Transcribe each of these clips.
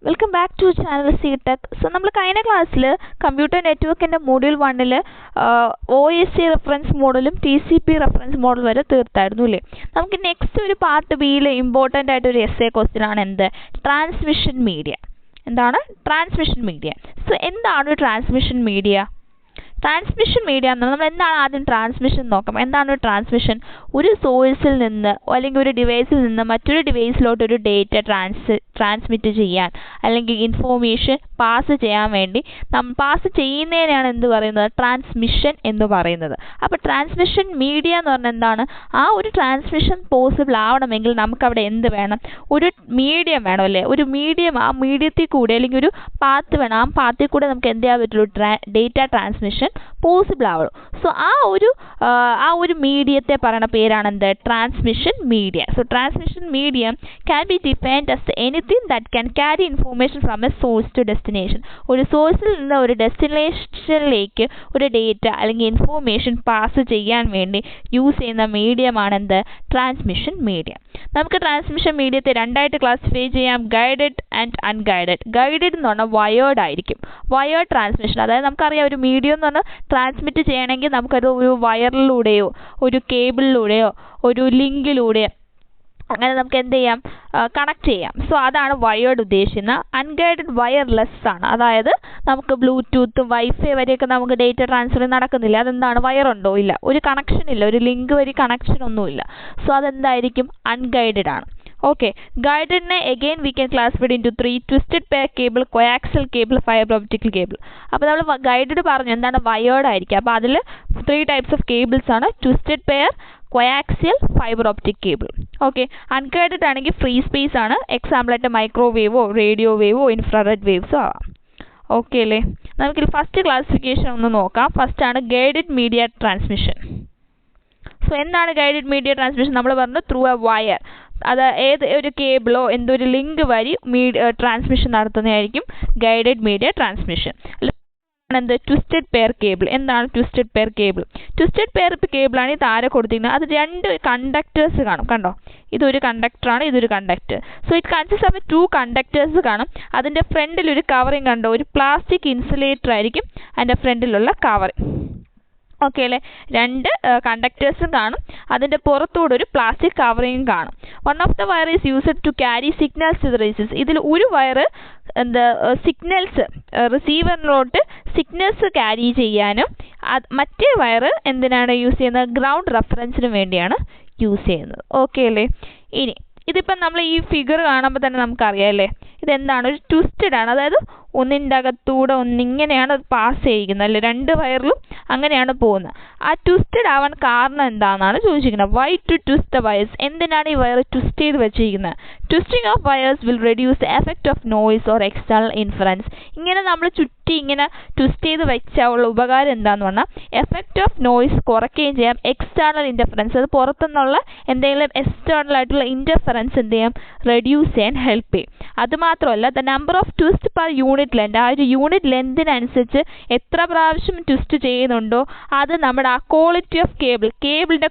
Welcome back to channel CTech. So, നമ്മൾ കഴിഞ്ഞ ക്ലാസ്സിൽ കമ്പ്യൂട്ടർ നെറ്റ്വർക്കിൻ്റെ മൊഡ്യൂൾ 1ൽ OSI റെഫറൻസ് മോഡലും TCP റെഫറൻസ് മോഡൽ വരെ തീർത്തായിരുന്നു അല്ലേ. നമുക്ക് നെക്സ്റ്റ് ഒരു പാർട്ട് ബിയിൽ ഇമ്പോർട്ടൻ്റ് ആയിട്ട് ഒരു എസ്സേ ക്വസ്റ്റ്യൻ ആണ് എന്ത് ട്രാൻസ്മിഷൻ മീഡിയ. എന്താണ് ട്രാൻസ്മിഷൻ മീഡിയ? സോ എന്താണ് ട്രാൻസ്മിഷൻ മീഡിയ? ട്രാൻസ്മിഷൻ മീഡിയ എന്ന് നമ്മൾ എന്താണ് ആദ്യം ട്രാൻസ്മിഷൻ നോക്കാം. എന്താണ് ട്രാൻസ്മിഷൻ? ഒരു സോഴ്സിൽ നിന്ന് അല്ലെങ്കിൽ ഒരു ഡിവൈസിൽ നിന്ന് മറ്റൊരു ഡിവൈസിലോട്ട് ഒരു ഡേറ്റ ട്രാൻസ്മിറ്റ് ചെയ്യാൻ അല്ലെങ്കിൽ ഇൻഫോർമേഷൻ പാസ് ചെയ്യാൻ വേണ്ടി പാസ് ചെയ്യുന്നതിനാണ് എന്ത് പറയുന്നത് ട്രാൻസ്മിഷൻ എന്ന് പറയുന്നത്. അപ്പോൾ ട്രാൻസ്മിഷൻ മീഡിയ എന്ന് പറഞ്ഞാൽ എന്താണ്? ആ ഒരു ട്രാൻസ്മിഷൻ പോസിബിൾ ആവണമെങ്കിൽ നമുക്കവിടെ എന്ത് വേണം? ഒരു മീഡിയം വേണം അല്ലേ. ഒരു മീഡിയം, ആ മീഡിയത്തിൽ കൂടെ അല്ലെങ്കിൽ ഒരു പാത്ത് വേണം. ആ പാത്തിൽ കൂടെ നമുക്ക് എന്ത് ചെയ്യാൻ പറ്റുള്ളൂ? ഡേറ്റ ട്രാൻസ്മിഷൻ പോസിബിൾ ആവുള്ളൂ. സോ ആ ഒരു മീഡിയത്തെ പറയുന്ന പേരാണ് എന്ത് transmission media. So transmission medium can be defined as anything that can carry information from a source to destination. ഒരു സോഴ്സിൽ നിന്ന് ഒരു ഡെസ്റ്റിനേഷനിലേക്ക് ഒരു ഡേറ്റ അല്ലെങ്കിൽ ഇൻഫോർമേഷൻ പാസ് ചെയ്യാൻ വേണ്ടി യൂസ് ചെയ്യുന്ന മീഡിയമാണ് എന്ത് ട്രാൻസ്മിഷൻ മീഡിയ. നമുക്ക് ട്രാൻസ്മിഷൻ മീഡിയത്തെ രണ്ടായിട്ട് ക്ലാസിഫൈ ചെയ്യാം, ഗൈഡഡ് ആൻഡ് അൺഗൈഡഡ്. ഗൈഡഡ് എന്ന് പറഞ്ഞാൽ വയേർഡ് ആയിരിക്കും. വയേർഡ് ട്രാൻസ്മിഷൻ, അതായത് നമുക്കറിയാം ഒരു മീഡിയം എന്ന് പറഞ്ഞാൽ ട്രാൻസ്മിറ്റ് ചെയ്യണമെങ്കിൽ നമുക്കത് ഒരു വയറിലൂടെയോ ഒരു കേബിളിലൂടെയോ ഒരു ലിങ്കിലൂടെയോ അങ്ങനെ നമുക്ക് എന്ത് ചെയ്യാം? കണക്ട് ചെയ്യാം. സോ അതാണ് വയേർഡ് ഉദ്ദേശിക്കുന്നത്. അൺഗൈഡഡ് വയർലെസ് ആണ്, അതായത് നമുക്ക് ബ്ലൂടൂത്ത് വൈഫൈ വരെയൊക്കെ നമുക്ക് ഡേറ്റ ട്രാൻസ്ഫർ നടക്കുന്നില്ല. അതെന്താണ്? വയറുണ്ടോ? ഇല്ല. ഒരു കണക്ഷൻ ഇല്ല, ഒരു ലിങ്ക് വഴി കണക്ഷൻ ഒന്നുമില്ല. സോ അതെന്തായിരിക്കും? അൺഗൈഡഡ് ആണ്. ഓക്കെ, ഗൈഡഡിനെ again we can classified into 3: twisted pair cable, coaxial cable, fibre optical cable. അപ്പോൾ നമ്മൾ ഗൈഡഡ് പറഞ്ഞു എന്താണ് വയേർഡ് ആയിരിക്കും. അപ്പോൾ അതിൽ 3 ടൈപ്സ് ഓഫ് കേബിൾസ് ആണ്: twisted pair, coaxial, fibre optic cable. Okay, unguided ആണെങ്കിൽ ഫ്രീ സ്പേസ് ആണ്. എക്സാമ്പിളായിട്ട് മൈക്രോവേവോ റേഡിയോ വേവോ ഇൻഫ്രാറെഡ് വേവ്സോ ആവാം. ഓക്കെ അല്ലേ. നമുക്കിൽ ഫസ്റ്റ് ക്ലാസിഫിക്കേഷൻ ഒന്ന് നോക്കാം. ഫസ്റ്റ് ആണ് ഗൈഡഡ് മീഡിയ ട്രാൻസ്മിഷൻ. സോ എന്താണ് ഗൈഡഡ് മീഡിയ ട്രാൻസ്മിഷൻ? നമ്മൾ പറഞ്ഞു ത്രൂ എ വയർ, അത് ഏത് ഒരു കേബിളോ എന്തൊരു ലിങ്ക് വഴി ട്രാൻസ്മിഷൻ നടത്തുന്നതായിരിക്കും ഗൈഡഡ് മീഡിയ ട്രാൻസ്മിഷൻ. എന്ത് ട്വിസ്റ്റഡ് പെയർ കേബിൾ? എന്താണ് twisted pair cable? Twisted pair കേബിളാണ് ഈ താഴെ കൊടുത്തിരിക്കുന്നത്. അത് 2 കണ്ടക്ടേഴ്സ് കാണും, കണ്ടോ? ഇതൊരു കണ്ടക്ടറാണ്, ഇതൊരു conductor. So it consist of 2 conductors കാണും. അതിൻ്റെ ഫ്രണ്ടിൽ ഒരു കവറിങ് കണ്ടോ? ഒരു പ്ലാസ്റ്റിക് ഇൻസുലേറ്റർ ആയിരിക്കും അതിൻ്റെ ഫ്രണ്ടിലുള്ള കവറിങ്. ഓക്കെ അല്ലേ. 2 കണ്ടക്ടേഴ്സും കാണും, അതിൻ്റെ പുറത്തൂടെ ഒരു പ്ലാസ്റ്റിക് കവറിങ് കാണും. One of the wire is used to carry signals to the receivers. ഇതിൽ ഒരു വയർ സിഗ്നൽസ് റിസീവറിലോട്ട് സിഗ്നൽസ് ക്യാരി ചെയ്യാനും മറ്റേ വയർ എന്തിനാണ് യൂസ് ചെയ്യുന്നത്? ഗ്രൗണ്ട് റെഫറൻസിന് വേണ്ടിയാണ് യൂസ് ചെയ്യുന്നത്. ഓക്കെ അല്ലേ. ഇനി ഇതിപ്പം നമ്മൾ ഈ ഫിഗർ കാണുമ്പോൾ തന്നെ നമുക്കറിയാം അല്ലേ, ഇതെന്താണ്? ഒരു ട്വിസ്റ്റഡ് ആണ്, അതായത് ഒന്നിൻ്റെ അകത്തൂടെ ഒന്നിങ്ങനെയാണ് പാസ് ചെയ്യിക്കുന്നത് അല്ലേ. 2 വയറിലും അങ്ങനെയാണ് പോകുന്നത്. ആ ട്വിസ്റ്റഡ് ആവാൻ കാരണം എന്താണെന്നാണ് ചോദിച്ചിരിക്കുന്നത്. Why to twist the wires? എന്തിനാണ് ഈ വയർ ട്വിസ്റ്റ് ചെയ്ത് വെച്ചിരിക്കുന്നത്? Twisting of wires will reduce the effect of noise or external interference. ഇങ്ങനെ നമ്മൾ ചുറ്റി ഇങ്ങനെ ട്വിസ്റ്റ് ചെയ്ത് വെച്ചാലുള്ള ഉപകാരം എന്താണെന്ന് പറഞ്ഞാൽ എഫക്റ്റ് ഓഫ് നോയ്സ് കുറയ്ക്കുകയും ചെയ്യാം. എക്സ്റ്റേണൽ ഇൻ്റർഫറൻസ്, അത് പുറത്തുനിന്നുള്ള എന്തെങ്കിലും എക്സ്റ്റേണൽ ആയിട്ടുള്ള ഇൻ്റർഫറൻസ് എന്ത് ചെയ്യാം? റെഡ്യൂസ് ചെയ്യാൻ ഹെൽപ്പ് ചെയ്യും. അതുമാത്രമല്ല the number of twist per unit length, ആ ഒരു യൂണിറ്റ് ലെന്തിനനുസരിച്ച് എത്ര പ്രാവശ്യം ട്വിസ്റ്റ് ചെയ്യുന്നുണ്ടോ അത് നമ്മുടെ ആ ക്വാളിറ്റി ഓഫ് കേബിളിൻ്റെ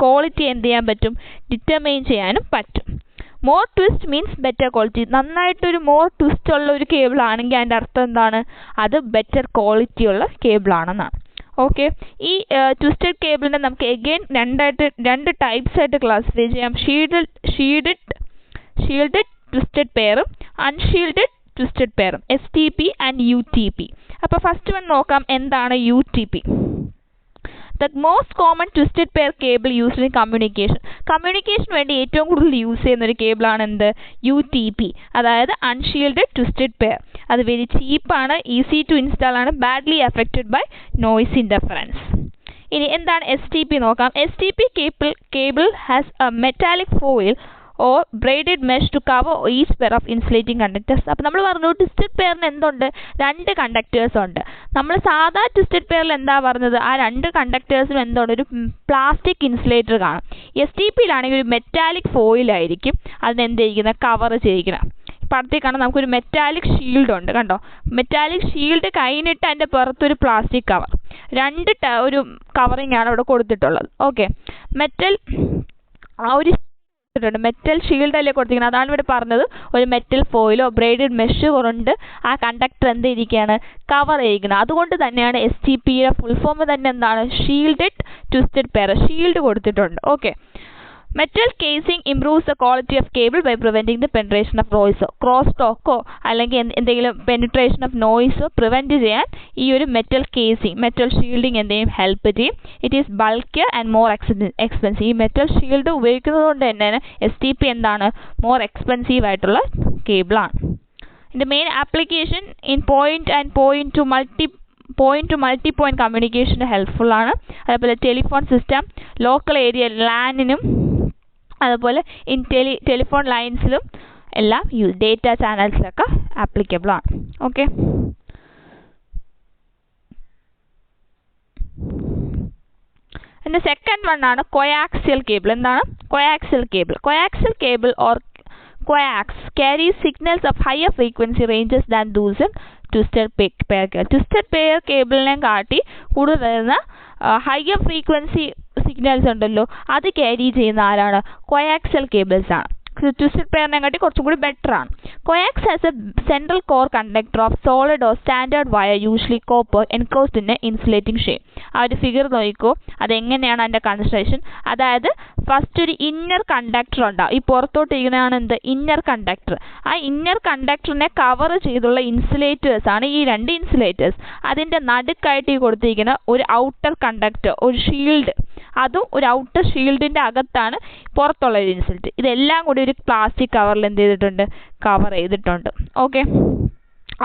ക്വാളിറ്റി എന്ത് ചെയ്യാൻ പറ്റും? ഡിറ്റർമൈൻ ചെയ്യാനും പറ്റും. More twist means better quality. നന്നായിട്ടൊരു മോർ ട്വിസ്റ്റ് ഉള്ള ഒരു കേബിൾ ആണെങ്കിൽ അതിൻ്റെ അർത്ഥം എന്താണ്? അത് ബെറ്റർ ക്വാളിറ്റി ഉള്ള കേബിളാണെന്നാണ്. ഓക്കെ, ഈ ട്വിസ്റ്റഡ് കേബിളിനെ നമുക്ക് എഗെയിൻ 2 ടൈപ്സ് ആയിട്ട് ക്ലാസിഫൈ ചെയ്യാം. ഷീൽഡഡ് ട്വിസ്റ്റഡ് പെയറും അൺഷീൽഡഡ് ട്വിസ്റ്റഡ് പെയറും, STP ആൻഡ് UTP. അപ്പോൾ ഫസ്റ്റ് വൺ നോക്കാം, എന്താണ് UTP? The most common twisted pair cable used in communication വേണ്ടി ഏറ്റവും കൂടുതൽ യൂസ് ചെയ്യുന്ന ഒരു കേബിളാണ് എന്ത്? UTP, അതായത് അൺഷീൽഡഡ് ട്വിസ്റ്റഡ് പെയർ. അത് വെരി ചീപ്പാണ്, ഈസി ടു ഇൻസ്റ്റാൾ ആണ്, badly affected by noise interference. ഇനി എന്താണ് STP നോക്കാം. STP cable has a metallic foil or braided mesh to cover each pair of insulating conductors. അപ്പോൾ നമ്മൾ പറഞ്ഞു ട്വിസ്റ്റഡ് പെയറിന് എന്തുണ്ട്? 2 കണ്ടക്ടേഴ്സ് ഉണ്ട്. നമ്മൾ സാധാ ട്വിസ്റ്റഡ് പെയറിൽ എന്താ പറഞ്ഞത്? ആ 2 കണ്ടക്ടേഴ്സിനും എന്തുണ്ട്? ഒരു പ്ലാസ്റ്റിക് ഇൻസുലേറ്റർ കാണും. STPയിലാണെങ്കിൽ ഒരു മെറ്റാലിക് ഫോയിലായിരിക്കും അതിനെന്ത് ചെയ്യിക്കുന്നത്? കവർ ചെയ്യിക്കണം. പടത്തിൽ കാണാൻ നമുക്കൊരു മെറ്റാലിക് ഷീൽഡ് ഉണ്ട്, കണ്ടോ? മെറ്റാലിക് ഷീൽഡ് കഴിഞ്ഞിട്ട് അതിൻ്റെ പുറത്തൊരു പ്ലാസ്റ്റിക് കവർ, 2 ഒരു കവറിങ് ആണ് അവിടെ കൊടുത്തിട്ടുള്ളത്. ഓക്കെ, മെറ്റൽ ആ ഒരു മെറ്റൽ ഷീൽഡ് അല്ലേ കൊടുത്തിരിക്കുന്നത്, അതാണ് ഇവിടെ പറഞ്ഞത്. ഒരു മെറ്റൽ ഫോയിലോ ബ്രേഡഡ് മെഷ് കൊണ്ട് ആ കണ്ടക്ടർ എന്ത് ചെയ്തിരിക്കുകയാണ്, കവർ ചെയ്തിരിക്കുന്നത്. അതുകൊണ്ട് തന്നെയാണ് STPയുടെ ഫുൾ ഫോം തന്നെ എന്താണ്, ഷീൽഡഡ് ട്വിസ്റ്റഡ് പെയർ, ഷീൽഡ് കൊടുത്തിട്ടുണ്ട്. Okay, metal casing improves the quality of cable by preventing the penetration of നോയ്സോ, ക്രോസ് ടോക്കോ അല്ലെങ്കിൽ എന്തെങ്കിലും പെനിട്രേഷൻ ഓഫ് നോയ്സോ പ്രിവെൻറ്റ് ചെയ്യാൻ ഈ ഒരു മെറ്റൽ കേസിംഗ്, മെറ്റൽ ഷീൽഡിങ് എന്തെങ്കിലും ഹെൽപ്പ് ചെയ്യും. It is bulkier and more expensive. ഈ മെറ്റൽ ഷീൽഡ് ഉപയോഗിക്കുന്നത് കൊണ്ട് തന്നെ STP എന്താണ്, മോർ എക്സ്പെൻസീവ് ആയിട്ടുള്ള കേബിളാണ്. ഇതിൻ്റെ main application in point two multi point communication helpful ആണ്. അതേപോലെ ടെലിഫോൺ സിസ്റ്റം, ലോക്കൽ ഏരിയ ലാനിനും അതുപോലെ ടെലിഫോൺ ലൈൻസിലും എല്ലാം ഡേറ്റ ചാനൽസിലൊക്കെ ആപ്ലിക്കബിൾ ആണ്. ഓക്കെ, അതിൻ്റെ സെക്കൻഡ് വൺ ആണ് കോയാക്സിയൽ കേബിൾ. എന്താണ് coaxial cable? Coaxial cable or coax carries signals of higher frequency ranges than those in twisted pair cable. Twisted pair കേബിളിനെ കാട്ടി കൂടുതൽ വരുന്ന higher frequency signals ഉണ്ടല്ലോ, അത് ക്യാരി ചെയ്യുന്ന ആരാണ്, കോയാക്സിയൽ കേബിൾസ് ആണ്. ട്വിസ്റ്റഡ് പെയറിനെ കാട്ടി കുറച്ചും കൂടി ബെറ്റർ ആണ്. Coax has a central core conductor of solid or standard wire usually copper enclosed in a insulating shade. ആ ഒരു ഫിഗർ നോക്കിക്കോ, അതെങ്ങനെയാണ് അതിൻ്റെ കൺസ്ട്രക്ഷൻ. അതായത് ഫസ്റ്റ് ഒരു ഇന്നർ കണ്ടക്ടർ ഉണ്ടാവും. ഈ പുറത്തോട്ടിരിക്കുന്നതാണ് എന്ത്, ഇന്നർ കണ്ടക്ടർ. ആ ഇന്നർ കണ്ടക്ടറിനെ കവർ ചെയ്തുള്ള ഇൻസുലേറ്റേഴ്സ് ആണ് ഈ രണ്ട് ഇൻസുലേറ്റേഴ്സ്. അതിൻ്റെ നടുക്കായിട്ട് ഈ കൊടുത്തിരിക്കുന്ന ഒരു ഔട്ടർ കണ്ടക്ടർ, ഒരു ഷീൽഡ്, അതും ഒരു ഔട്ടർ ഷീൽഡിൻ്റെ അകത്താണ് പുറത്തുള്ള ഒരു ഇൻസുലേറ്റർ. ഇതെല്ലാം കൂടി ഒരു പ്ലാസ്റ്റിക് കവറിൽ എന്ത് ചെയ്തിട്ടുണ്ട്, കവർ ചെയ്തിട്ടുണ്ട്. ഓക്കെ,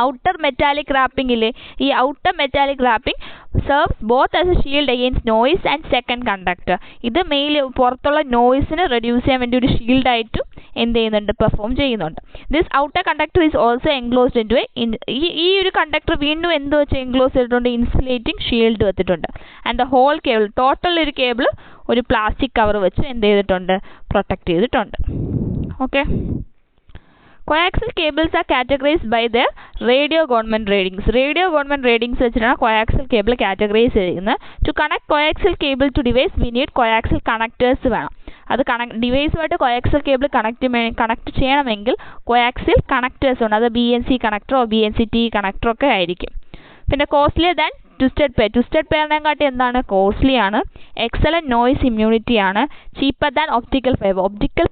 ഔട്ടർ മെറ്റാലിക് റാപ്പിംഗ് ഇല്ലേ, ഈ outer metallic wrapping serves both as A shield against noise and second conductor. ഇത് പുറത്തുള്ള നോയ്സിനെ റെഡ്യൂസ് ചെയ്യാൻ വേണ്ടി ഒരു ഷീൽഡായിട്ടും എന്ത് ചെയ്യുന്നുണ്ട്, പെർഫോം ചെയ്യുന്നുണ്ട്. This outer conductor is also enclosed in to ഈ ഒരു കണ്ടക്ടർ വീണ്ടും എന്ത് വെച്ച് എൻക്ലോസ് ചെയ്തിട്ടുണ്ട്, ഇൻസുലേറ്റിംഗ് ഷീൽഡ് വെച്ചിട്ടുണ്ട്. And the whole cable, total ഒരു കേബിൾ ഒരു പ്ലാസ്റ്റിക് കവർ വെച്ച് എന്ത് ചെയ്തിട്ടുണ്ട്, പ്രൊട്ടക്ട് ചെയ്തിട്ടുണ്ട്. Okay, coaxial cables are categorized by their radio government ratings. Radio government ratings വെച്ചിട്ടാണ് coaxial cable categorize ചെയ്യുന്നത്. To connect coaxial cable to device we need coaxial connectors വേണം. അത് ഡിവൈസുമായിട്ട് coaxial cable കണക്ട് ചെയ്യണമെങ്കിൽ coaxial connectors ഉണ്ട്. അത് BNC കണക്ടറോ BNC-T കണക്ടറോ ഒക്കെ ആയിരിക്കും. പിന്നെ costlier than twisted pair. Twisted പെയറിനെ കാട്ടി എന്താണ്, കോസ്റ്റ്ലി ആണ്. എക്സലന്റ് നോയ്സ് ഇമ്മ്യൂണിറ്റി ആണ്. Cheaper than optical fibre. Optical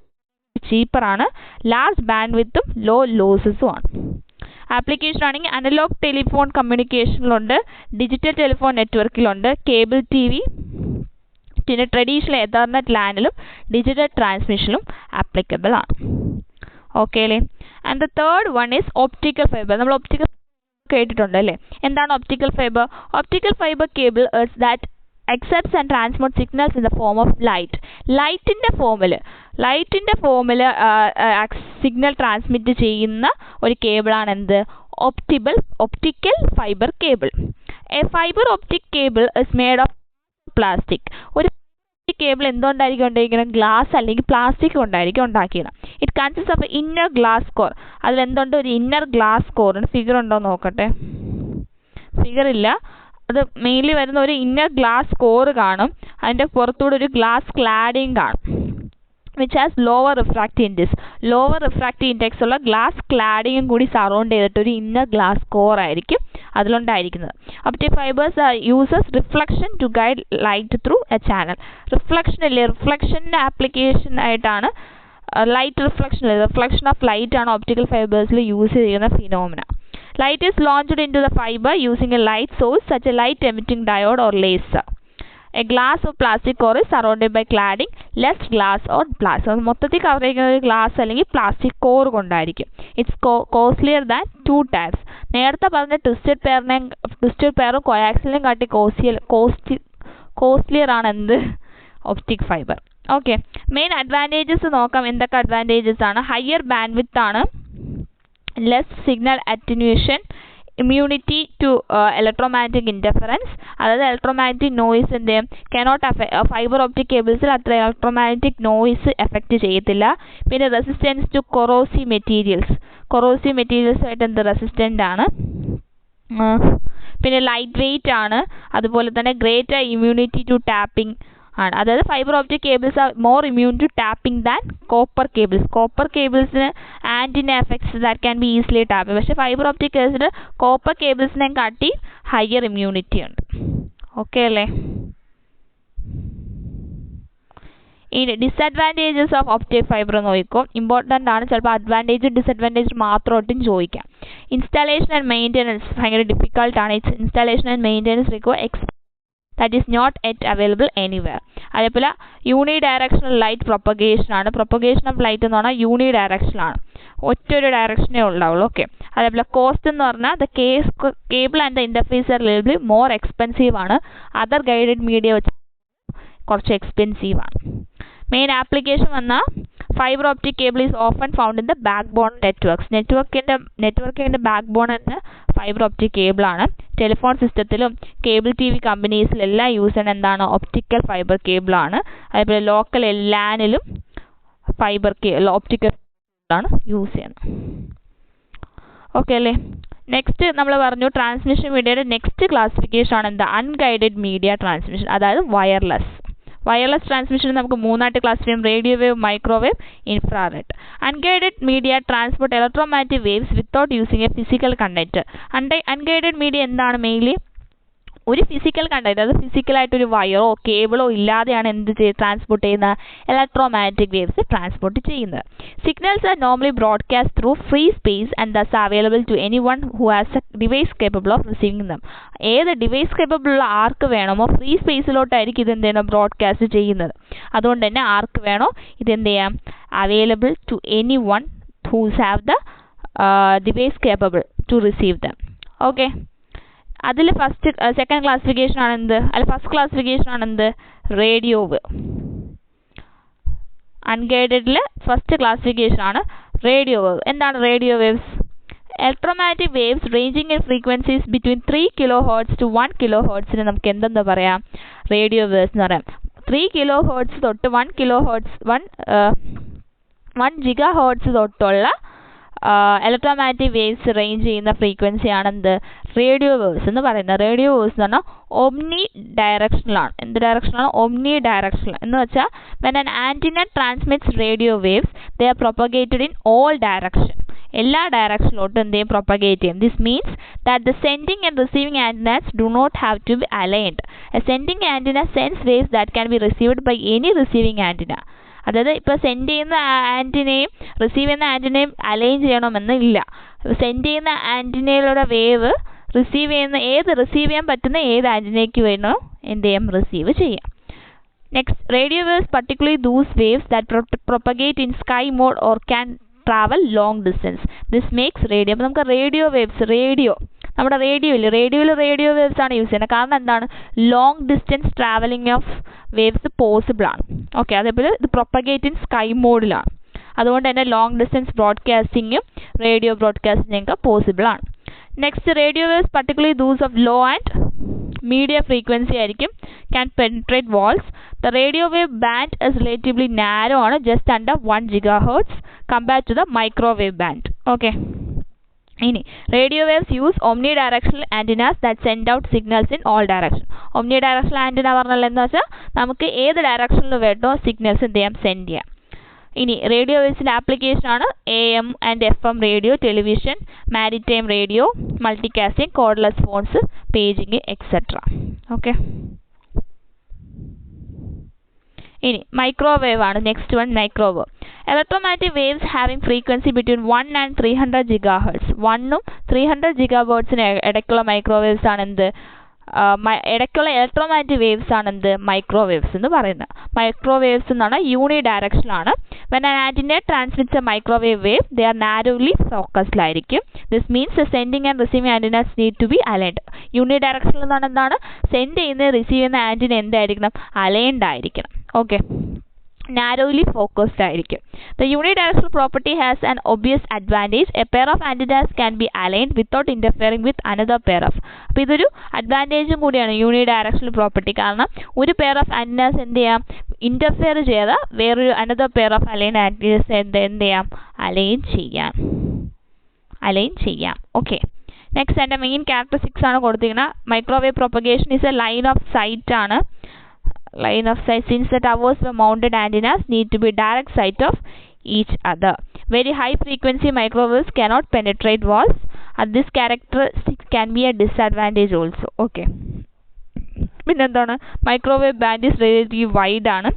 cheaper ആണ്. ലാർജ് ബാൻഡ് വിത്തും ലോ ലോസസും ആണ്. ആപ്ലിക്കേഷൻ ആണെങ്കിൽ അനലോഗ് ടെലിഫോൺ കമ്മ്യൂണിക്കേഷനിലുണ്ട്, ഡിജിറ്റൽ ടെലിഫോൺ നെറ്റ്വർക്കിലുണ്ട്, കേബിൾ TV, പിന്നെ ട്രഡീഷണൽ എതർനെറ്റ് ലാനിലും ഡിജിറ്റൽ ട്രാൻസ്മിഷനിലും ആപ്ലിക്കബിൾ ആണ്. ഓക്കെ അല്ലേ. And the third one is optical fibre. നമ്മൾ ഒപ്റ്റിക്കൽ കേട്ടിട്ടുണ്ട് അല്ലേ. എന്താണ് optical fibre? Optical fibre cable is that accepts and transmits signals in the form of light. ലൈറ്റിൻ്റെ ഫോമിൽ സിഗ്നൽ ട്രാൻസ്മിറ്റ് ചെയ്യുന്ന ഒരു കേബിളാണ് എന്ത്, optical fibre cable. A fibre optic cable is made of plastic. ഒരു കേബിൾ എന്തുകൊണ്ടായിരിക്കും ഉണ്ടായിരിക്കുന്നത്, ഗ്ലാസ് അല്ലെങ്കിൽ പ്ലാസ്റ്റിക് കൊണ്ടായിരിക്കും ഉണ്ടാക്കിയത്. It consist of inner glass core. അതിലെന്തുണ്ട്, ഒരു ഇന്നർ ഗ്ലാസ് കോറിന് ഫിഗർ ഉണ്ടോ നോക്കട്ടെ. ഫിഗർ ഇല്ല. അത് മെയിൻലി വരുന്ന ഒരു ഇന്നർ ഗ്ലാസ് കോർ കാണും. അതിൻ്റെ പുറത്തൂടെ ഒരു ഗ്ലാസ് ക്ലാഡിങ് കാണും, which has lower refractive index. Lower refractive index ഉള്ള ഗ്ലാസ് ക്ലാഡിങ്ങും കൂടി സറൗണ്ട് ചെയ്തിട്ട് ഒരു ഇന്നർ ഗ്ലാസ് കോർ ആയിരിക്കും അതിലുണ്ടായിരിക്കുന്നത്. Optic fibres uses reflection to guide light through a channel. Reflection ഇല്ലേ, റിഫ്ലക്ഷൻ്റെ ആപ്ലിക്കേഷൻ ആയിട്ടാണ് ലൈറ്റ് റിഫ്ലക്ഷൻ ഓഫ് ലൈറ്റ് ആണ് ഒപ്റ്റിക്കൽ ഫൈബേഴ്സിൽ യൂസ് ചെയ്യുന്ന phenomena. Light is launched into the fiber using a light source such as a light emitting diode or laser. A glass or plastic core is surrounded by cladding, less glass or plastic. മൊത്തത്തിൽ cover ചെയ്യുന്ന ഒരു glass അല്ലെങ്കിൽ plastic core കൊണ്ടായിരിക്കും. It's costlier than 2 times. നേരത്തെ പറഞ്ഞ twisted പെയറും കോയാക്സിലും കാട്ടി costlier ആണ് എന്ത്, optic fibre. Okay, main advantages നോക്കാം. എന്തൊക്കെ അഡ്വാൻറ്റേജസ് ആണ്? ഹയർ ബാൻഡ് വിത്ത് ആണ്, less signal attenuation, immunity to electromagnetic interference. അതായത് ഇലക്ട്രോമാഗ്നറ്റിക് നോയ്സ് എന്ത് ചെയ്യും, കനോട്ട് ഫൈബർ ഒപ്റ്റിക് കേബിൾസിൽ അത്ര ഇലക്ട്രോമാഗ്നറ്റിക് നോയ്സ് എഫക്റ്റ് ചെയ്യത്തില്ല. പിന്നെ റെസിസ്റ്റൻസ് ടു കൊറോസീവ് മെറ്റീരിയൽസുമായിട്ട് എന്ത് റെസിസ്റ്റൻ്റ് ആണ്. പിന്നെ ലൈറ്റ് വെയ്റ്റ് ആണ്. അതുപോലെ തന്നെ ഗ്രേറ്റർ ഇമ്മ്യൂണിറ്റി ടു ടാപ്പിംഗ് ആണ്. അതായത് fibre optic cables are more immune to tapping than copper cables. Copper കേബിൾസിന് antenna effects that can be easily tap. പക്ഷേ ഫൈബർ ഓപ്റ്റിക് കേബിൾസിൽ കോപ്പർ കേബിൾസിനെ കാട്ടി ഹയർ ഇമ്മ്യൂണിറ്റി ഉണ്ട്. ഓക്കെ അല്ലേ? ഇനി ഡിസഡ്വാൻറ്റേജസ് ഓഫ് ഒപ്റ്റിക് ഫൈബർ നോക്കിക്കോ. ഇമ്പോർട്ടൻ്റ് ആണ്. ചിലപ്പോൾ അഡ്വാൻറ്റേജും ഡിസഡ്വാൻറ്റേജും മാത്രമായിട്ടും ചോദിക്കാം. ഇൻസ്റ്റാളേഷൻ ആൻഡ് മെയിൻ്റെനൻസ് ഭയങ്കര ഡിഫിക്കൾട്ടാണ്. Installation and maintenance require that is not yet available anywhere. അതേപോലെ യൂണി ഡയറക്ഷണൽ ലൈറ്റ് പ്രൊപ്പഗേഷൻ ആണ്. പ്രൊപ്പഗേഷൻ ഓഫ് ലൈറ്റ് എന്ന് പറഞ്ഞാൽ യൂണി ഡയറക്ഷണൽ ആണ്, ഒറ്റൊരു ഡയറക്ഷനേ ഉണ്ടാവുള്ളൂ. ഓക്കെ. അതേപോലെ കോസ്റ്റ് എന്ന് പറഞ്ഞാൽ the cable and the interface are reliably more expensive ആണ്. അതർ ഗൈഡഡ് മീഡിയ വെച്ച് കുറച്ച് എക്സ്പെൻസീവ് ആണ്. മെയിൻ ആപ്ലിക്കേഷൻ വന്നാൽ fibre optic cable is often found in the backbone networks. നെറ്റ്വർക്കിൻ്റെ ബാക്ക് ബോൺ എന്ന് ഫൈബർ ഓപ്റ്റിക് കേബിളാണ്. ടെലിഫോൺ സിസ്റ്റത്തിലും cable TV കമ്പനീസിലെല്ലാം യൂസ് ചെയ്യുന്ന എന്താണ്? ഒപ്റ്റിക്കൽ ഫൈബർ കേബിളാണ്. അതേപോലെ ലോക്കൽ ലാനിലും ഒപ്റ്റിക്കൽ ആണ് യൂസ് ചെയ്യുന്നത്. ഓക്കെ അല്ലേ? നെക്സ്റ്റ് നമ്മൾ പറഞ്ഞു ട്രാൻസ്മിഷൻ മീഡിയയുടെ നെക്സ്റ്റ് ക്ലാസിഫിക്കേഷൻ ആണ് എന്താ? അൺഗൈഡഡ് മീഡിയ ട്രാൻസ്മിഷൻ, അതായത് വയർലെസ്. വയർലെസ് ട്രാൻസ്മിഷൻ നമുക്ക് മൂന്നായിട്ട് ക്ലാസ് ചെയ്യാം: radio wave, microwave, infrared. Unguided media transport electromagnetic waves without using a physical conductor. Unguided media എന്താണ്? മെയിൻലി ഒരു ഫിസിക്കൽ കണ്ടക്ടർ, അത് ഫിസിക്കലായിട്ടൊരു വയറോ കേബിളോ ഇല്ലാതെയാണ് എന്ത് ട്രാൻസ്പോർട്ട് ചെയ്യുന്നത്? ഇലക്ട്രോമാഗ്നറ്റിക് വേവ്സ് ട്രാൻസ്പോർട്ട് ചെയ്യുന്നത്. Signals are normally broadcast through free space and thus available to any one who has a device capable of receiving them. ഏത് ഡിവൈസ് കേപ്പബിൾ ഉള്ള ആർക്ക് വേണമോ ഫ്രീ സ്പേസിലോട്ടായിരിക്കും ഇത് എന്ത് ചെയ്യണം? ബ്രോഡ്കാസ്റ്റ് ചെയ്യുന്നത്. അതുകൊണ്ട് തന്നെ ആർക്ക് വേണോ ഇത് എന്ത് ചെയ്യാം? Available to any one whose have the device capable to receive them. Okay. അതിൽ സെക്കൻഡ് ക്ലാസിഫിക്കേഷൻ ആണ് എന്ത്? ഫസ്റ്റ് ക്ലാസിഫിക്കേഷൻ ആണ് എന്ത്? Radio wave. അൺഗൈഡഡിൽ ഫസ്റ്റ് ക്ലാസിഫിക്കേഷൻ ആണ് റേഡിയോ വേവ്. എന്താണ് radio waves? Electromagnetic waves ranging in frequencies between 3 kHz to 1 kHz നമുക്ക് എന്തെന്ന് പറയാം? റേഡിയോ വേവ്സ് എന്ന് പറയാം. 3 kHz തൊട്ട് 1 GHz തൊട്ടുള്ള ഇലക്ട്രോമാഗ്നറ്റിക് വേവ്സ് റേഞ്ച് ചെയ്യുന്ന ഫ്രീക്വൻസിയാണ് എന്ത്? റേഡിയോ വേവ്സ് എന്ന് പറയുന്നത്. റേഡിയോ വേവ്സ് എന്ന് പറഞ്ഞാൽ ഓംനി ഡയറക്ഷണലാണ്. എന്ത് ഡയറക്ഷനാണ്? ഓംനി ഡയറക്ഷണൽ എന്ന് വെച്ചാൽ when an antenna transmits radio waves they are propagated in all direction. എല്ലാ ഡയറക്ഷനിലോട്ടും എന്ത് ചെയ്യും? പ്രൊപ്പഗേറ്റ് ചെയ്യും. This means that the sending and receiving antennas do not have to be aligned. A sending antenna sends waves that can be received by any receiving antenna. അതായത് ഇപ്പോൾ send ചെയ്യുന്ന ആൻറ്റിനയും receive ചെയ്യുന്ന ആൻറ്റിനയും align ചെയ്യണമെന്ന് ഇല്ല. Send ചെയ്യുന്ന ആൻറ്റിനയിലൂടെ wave receive ചെയ്യാൻ പറ്റുന്ന ഏത് ആൻറ്റിനയ്ക്ക് വേണോ എന്ത് ചെയ്യാം? റിസീവ് ചെയ്യാം. Next, radio waves particularly those waves that propagate in sky mode or can travel long distance. This makes radio. അപ്പോൾ നമുക്ക് റേഡിയോ വേവ്സ്, നമ്മുടെ റേഡിയോയിൽ റേഡിയോ വേവ്സ് ആണ് യൂസ് ചെയ്യുന്നത്. കാരണം എന്താണ്? Long distance travelling of waves possible ആണ്. ഓക്കെ. അതേപോലെ ഇത് പ്രൊപ്പഗേറ്റ് ഇൻ സ്കൈ മോഡിലാണ്. അതുകൊണ്ട് തന്നെ ലോങ് ഡിസ്റ്റൻസ് ബ്രോഡ്കാസ്റ്റിങ്ങും റേഡിയോ ബ്രോഡ്കാസ്റ്റിംഗ് ഒക്കെ പോസിബിൾ ആണ്. Next, radio waves particularly those of low and media frequency ആയിരിക്കും can penetrate walls. The radio wave band is relatively narrow ആണ്, just under 1 GHz compared to the microwave band. Okay. ഇനി radio waves use omnidirectional antennas that send out signals in all direction. Omni directional antenna പറഞ്ഞാൽ എന്താ വെച്ചാൽ നമുക്ക് ഏത് ഡയറക്ഷനിൽ വേണ്ടോ signals എന്ത് ചെയ്യാം? സെൻഡ് ചെയ്യാം. ഇനി റേഡിയോ വേവ്സിൻ്റെ ആപ്ലിക്കേഷൻ ആണ് AM and FM radio, television, maritime radio, multicasting, cordless phones, paging etcetera. Okay. ഇനി മൈക്രോവേവ് ആണ് next one. Microwave electromagnetic waves having frequency between 1 and 300 GHz. 1 ഉം 300 GHz ഇടയ്ക്കുള്ള മൈക്രോവേവ്സ് ആണ് എന്ത്? ഇടയ്ക്കുള്ള ഇലക്ട്രോമാഗ്നറ്റിക് വേവ്സ് ആണ് എന്ത്? മൈക്രോവേവ്സ് എന്ന് പറയുന്നത്. മൈക്രോവേവ്സ് എന്ന് പറഞ്ഞാൽ യൂണി ഡയറക്ഷനിലാണ്. when an antenna transmits a microwave wave they are narrowly focused ആയിരിക്കും. this means the sending and receiving antennas need to be aligned. യൂണി ഡയറക്ഷനിൽ എന്ന് പറഞ്ഞാൽ എന്താണ്? സെൻഡ് ചെയ്യുന്ന റിസീവ് ചെയ്യുന്ന ആൻറ്റിന എന്തായിരിക്കണം? അലൈൻഡ് ആയിരിക്കണം. ഓക്കെ. narrowly focused ആയിരിക്കും. The unidirectional property has an obvious advantage. A pair of antennas can be aligned without interfering with another pair of. അപ്പോൾ ഇതൊരു അഡ്വാൻറ്റേജും കൂടിയാണ് യൂണിഡയറക്ഷണൽ പ്രോപ്പർട്ടി. കാരണം ഒരു പെയർ ഓഫ് ആൻറ്റിനാസ് എന്ത് ചെയ്യാം? ഇൻ്റർഫിയർ ചെയ്ത വേറൊരു another pair of align antennas എന്ത് ചെയ്യാം? അലൈൻ ചെയ്യാം. ഓക്കെ. നെക്സ്റ്റ്, എൻ്റെ മെയിൻ ക്യാരക്ടറിസ്റ്റിക്സ് ആണ് കൊടുത്തിരിക്കുന്നത്. Microwave propagation is a line of sight ആണ്. line of sight, since the towers were mounted antennas need to be direct sight of each other. Very high frequency microwaves cannot penetrate walls. This characteristic can be a disadvantage also. Okay. പിന്നെന്താണ്, microwave band is relatively wide ആണ്.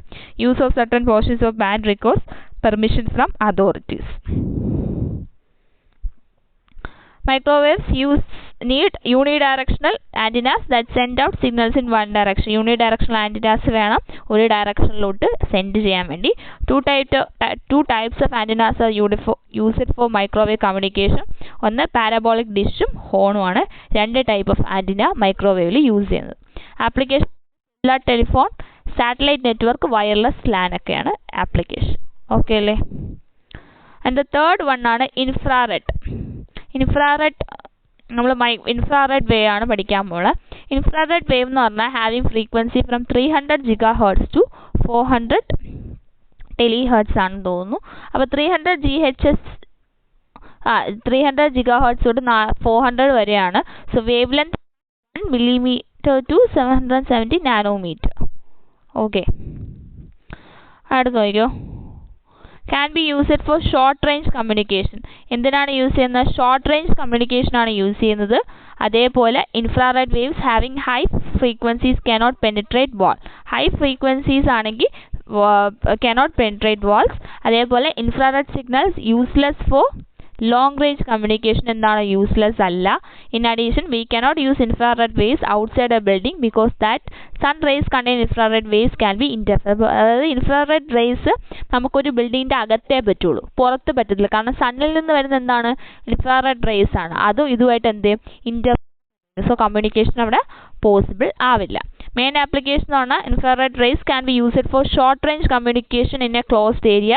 Use of certain portions of band requires permission from authorities. Microwaves need unidirectional antennas that send out signals in one direction. Unidirectional antennas വേണം ഒരു ഡയറക്ഷനിലോട്ട് send ചെയ്യാൻ വേണ്ടി. Two types of antennas are used for microwave communication. ഒന്ന് parabolic ഡിഷും ഹോണും ആണ് രണ്ട് type of antenna മൈക്രോവേവിൽ യൂസ് ചെയ്യുന്നത്. Application telephone, satellite network, wireless LAN ഒക്കെയാണ് ആപ്ലിക്കേഷൻ. ഓക്കെ അല്ലേ? ആൻഡ് ദ തേർഡ് വൺ ആണ് ഇൻഫ്രാറെഡ്. നമ്മൾ ഇൻഫ്രാറെഡ് വേവ് ആണ് പഠിക്കാൻ പോകുന്നത്. ഇൻഫ്രാറെഡ് വേവ് എന്ന് പറഞ്ഞാൽ having frequency from 300 GHz to 400 THz ആണെന്ന് തോന്നുന്നു. അപ്പോൾ 300 GHz തൊട്ട് 400 വരെയാണ്. So wave length 1 millimeter to 770 nanometer. Okay, അടുത്ത് നോക്കിയോ. Can be used for short range communication. എന്തിനാണ് യൂസ് ചെയ്യുന്നത്? ഷോർട്ട് റേഞ്ച് കമ്മ്യൂണിക്കേഷൻ ആണ് യൂസ് ചെയ്യുന്നത്. അതേപോലെ infrared waves having high frequencies cannot penetrate wall. High frequencies ആണെങ്കിൽ cannot penetrate walls. അതേപോലെ infrared signals useless for long range communication എന്താണ്? Useless അല്ല. In addition we cannot use infrared waves outside a building because that sun rays contain infrared waves can be interfered. അതായത് infrared raise നമുക്കൊരു ബിൽഡിങ്ങിൻ്റെ അകത്തേ പറ്റുള്ളൂ, പുറത്ത് പറ്റത്തില്ല. കാരണം സണ്ണിൽ നിന്ന് വരുന്ന എന്താണ്? ഇൻഫ്രാറെഡ് റേസ് ആണ്. അതും ഇതുമായിട്ട് എന്ത് സോ കമ്മ്യൂണിക്കേഷൻ അവിടെ പോസിബിൾ ആവില്ല. മെയിൻ ആപ്ലിക്കേഷൻ എന്ന് പറഞ്ഞാൽ infrared rays can be used for short range communication in a closed area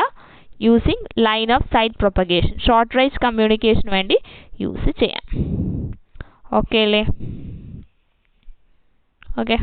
using line of sight propagation. Short range കമ്മ്യൂണിക്കേഷന് വേണ്ടി യൂസ് ചെയ്യാം. ഓക്കെ അല്ലേ? ഓക്കെ.